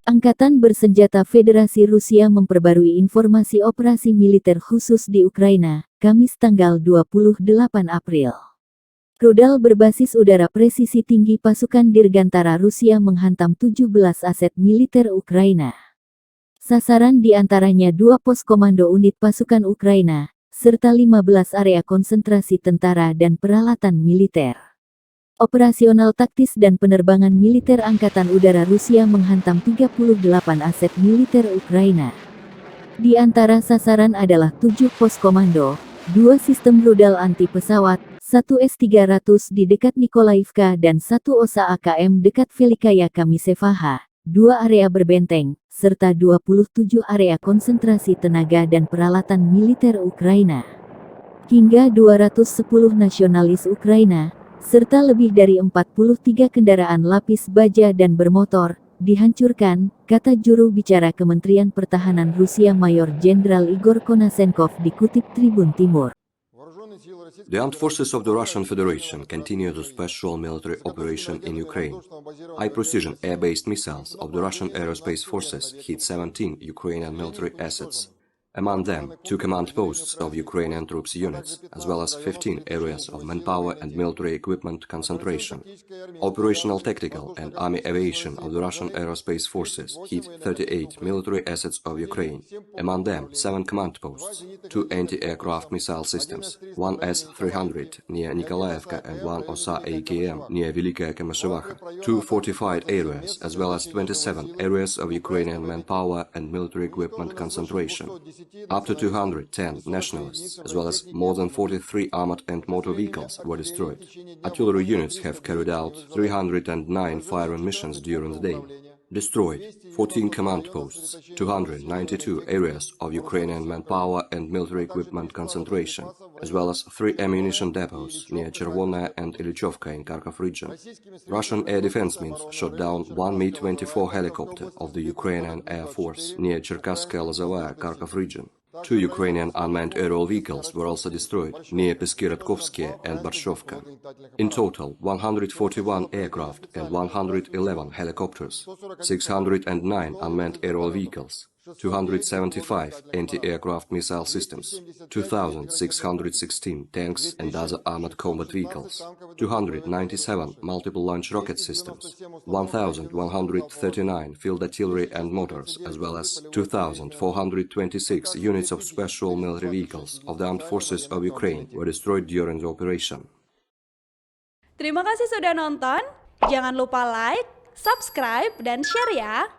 Angkatan Bersenjata Federasi Rusia memperbarui informasi operasi militer khusus di Ukraina, Kamis tanggal 28 April. Rudal berbasis udara presisi tinggi pasukan Dirgantara Rusia menghantam 17 aset militer Ukraina. Sasaran diantaranya 2 pos komando unit pasukan Ukraina, serta 15 area konsentrasi tentara dan peralatan militer. Operasional taktis dan penerbangan militer Angkatan Udara Rusia menghantam 38 aset militer Ukraina. Di antara sasaran adalah 7 pos komando, 2 sistem rudal anti-pesawat, 1 S-300 di dekat Nikolaivka dan 1 OSA AKM dekat Velikaya Kamisevaha, 2 area berbenteng, serta 27 area konsentrasi tenaga dan peralatan militer Ukraina. Hingga 210 nasionalis Ukraina, serta lebih dari 43 kendaraan lapis baja dan bermotor, dihancurkan, kata juru bicara Kementerian Pertahanan Rusia Mayor Jenderal Igor Konasenkov dikutip Tribun Timur. The armed forces of the Russian Federation continue the special military operation in Ukraine. High-precision air-based missiles of the Russian aerospace forces hit 17 Ukrainian military assets. Among them, 2 command posts of Ukrainian troops units, as well as 15 areas of manpower and military equipment concentration. Operational tactical and army aviation of the Russian aerospace forces hit 38 military assets of Ukraine. Among them, 7 command posts, 2 anti-aircraft missile systems, 1 S-300 near Nikolaevka and 1 OSA AKM near Velikaya Kamisevaha, 2 fortified areas, as well as 27 areas of Ukrainian manpower and military equipment concentration. Up to 210 nationalists, as well as more than 43 armored and motor vehicles were destroyed. Artillery units have carried out 309 firing missions during the day. Destroyed 14 command posts, 292 areas of Ukrainian manpower and military equipment concentration, as well as 3 ammunition depots near Chervona and Ilyichovka in Kharkov region. Russian air defense means shot down 1 Mi-24 helicopter of the Ukrainian Air Force near Cherkasskaya Lozovaya, Kharkov region. 2 Ukrainian unmanned aerial vehicles were also destroyed near Peskirodkovsky and Barshovka. In total, 141 aircraft and 111 helicopters, 609 unmanned aerial vehicles, 275 anti-aircraft missile systems, 2,616 tanks and other armored combat vehicles, 297 multiple launch rocket systems, 1,139 field artillery and motors, as well as 2,426 units of special military vehicles of the armed forces of Ukraine were destroyed during the operation. Terima kasih sudah nonton. Jangan lupa like, subscribe, dan share ya.